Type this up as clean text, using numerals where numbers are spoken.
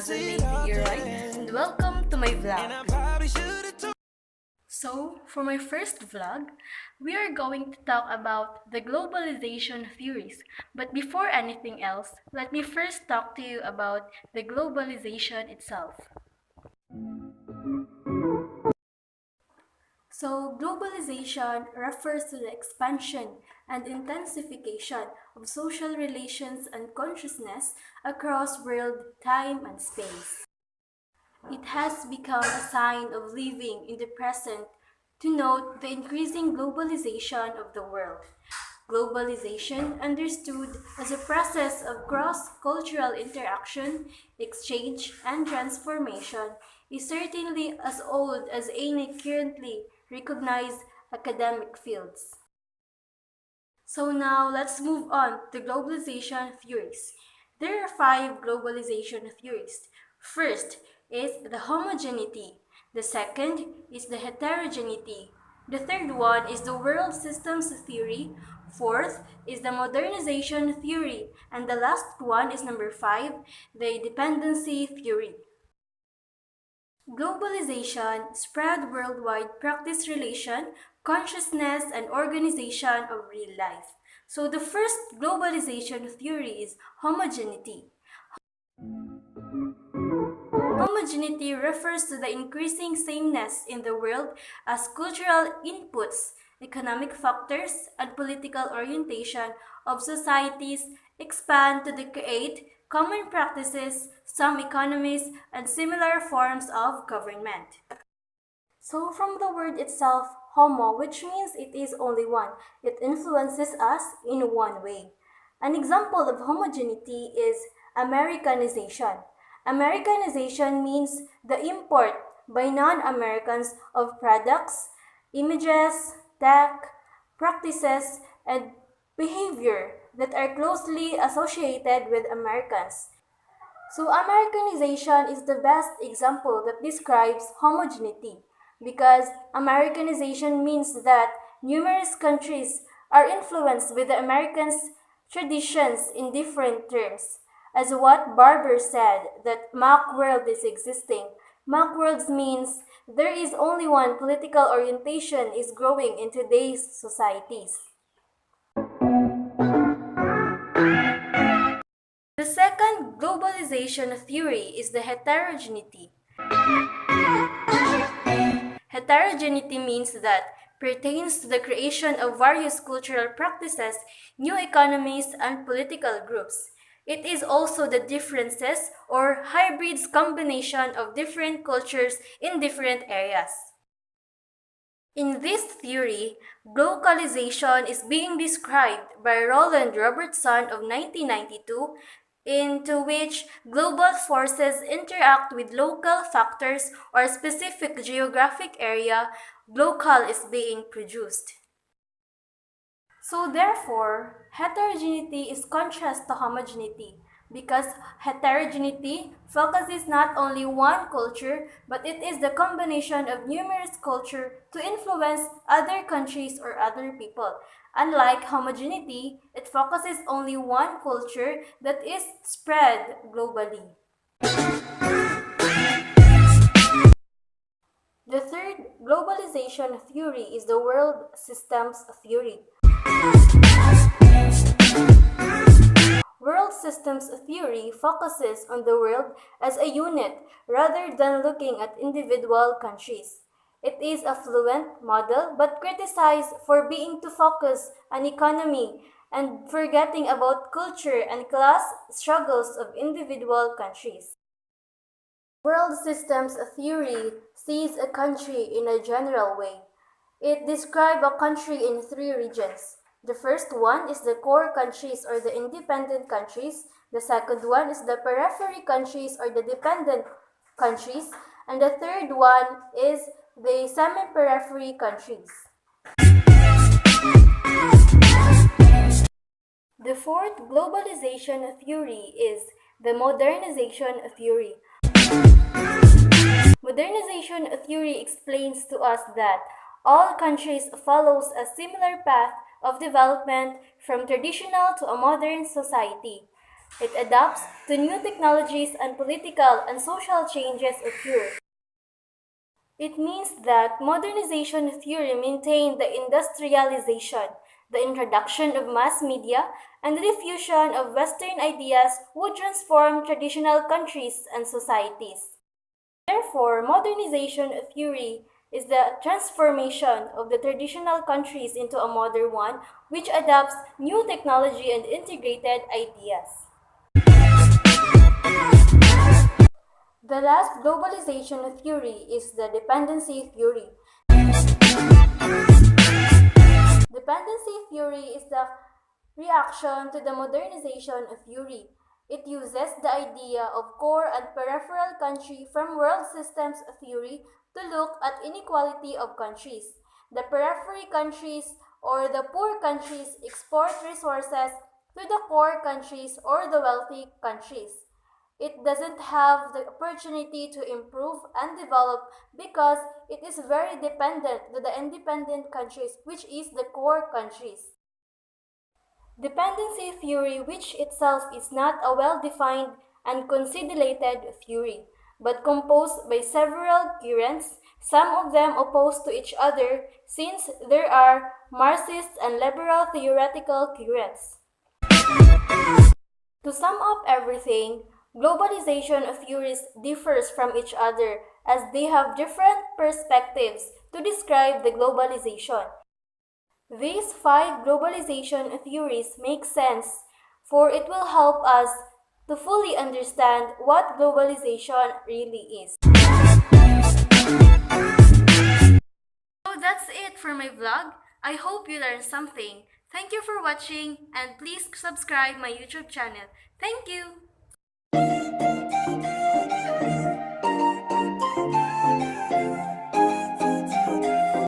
another Lady Eroy, and welcome to my vlog. So, for my first vlog, we are going to talk about the globalization theories. But before anything else, let me first talk to you about the globalization itself. So, globalization refers to the expansion and intensification of social relations and consciousness across world, time, and space. It has become a sign of living in the present to note the increasing globalization of the world. Globalization, understood as a process of cross-cultural interaction, exchange, and transformation, is certainly as old as any currently recognized academic fields. So now let's move on to globalization theories. There are five globalization theories. First is the homogeneity. The second is the heterogeneity. The third one is the world systems theory. Fourth is the modernization theory. And the last one is number five, the dependency theory. Globalization spread worldwide practice relation, consciousness, and organization of real life. So the first globalization theory is homogeneity. Homogeneity refers to the increasing sameness in the world as cultural inputs, economic factors, and political orientation of societies expand to create common practices, some economies, and similar forms of government. So from the word itself, homo, which means it is only one, it influences us in one way. An example of homogeneity is Americanization. Americanization means the import by non-Americans of products, images, tech, practices, and behavior that are closely associated with Americans. So Americanization is the best example that describes homogeneity because Americanization means that numerous countries are influenced with the Americans' traditions in different terms. As what Barber said, that mock world is existing. Mock worlds means there is only one political orientation is growing in today's societies. The second globalization theory is the heterogeneity. Heterogeneity means that pertains to the creation of various cultural practices, new economies, and political groups. It is also the differences or hybrids combination of different cultures in different areas. In this theory, globalization is being described by Roland Robertson of 1992, into which global forces interact with local factors or specific geographic area, local is being produced. So therefore, heterogeneity is contrast to homogeneity because heterogeneity focuses not only one culture, but it is the combination of numerous cultures to influence other countries or other people. Unlike homogeneity, it focuses only one culture that is spread globally. The third globalization theory is the world systems theory. World systems theory focuses on the world as a unit rather than looking at individual countries. It is a fluent model but criticized for being too focused on economy and forgetting about culture and class struggles of individual countries. World systems theory sees a country in a general way. It describes a country in three regions. The first one is the core countries or the independent countries. The second one is the periphery countries or the dependent countries. And the third one is the semi-periphery countries. The fourth globalization theory is the modernization theory. Modernization theory explains to us that all countries follows a similar path of development from traditional to a modern society. It adapts to new technologies and political and social changes occur. It means that modernization theory maintained the industrialization, the introduction of mass media, and the diffusion of Western ideas would transform traditional countries and societies. Therefore, modernization theory is the transformation of the traditional countries into a modern one which adopts new technology and integrated ideas. The last globalization theory is the dependency theory. Dependency theory is the reaction to the modernization theory. It uses the idea of core and peripheral country from world systems theory to look at inequality of countries. The periphery countries or the poor countries export resources to the core countries or the wealthy countries. It doesn't have the opportunity to improve and develop because it is very dependent to the independent countries, which is the core countries. Dependency theory, which itself is not a well-defined and considered theory, but composed by several currents, some of them opposed to each other, since there are Marxist and liberal theoretical currents. To sum up everything, globalization theories differs from each other as they have different perspectives to describe the globalization. These five globalization theories make sense, for it will help us to fully understand what globalization really is. So that's it for my vlog. I hope you learned something. Thank you for watching and please subscribe my YouTube channel. Thank you!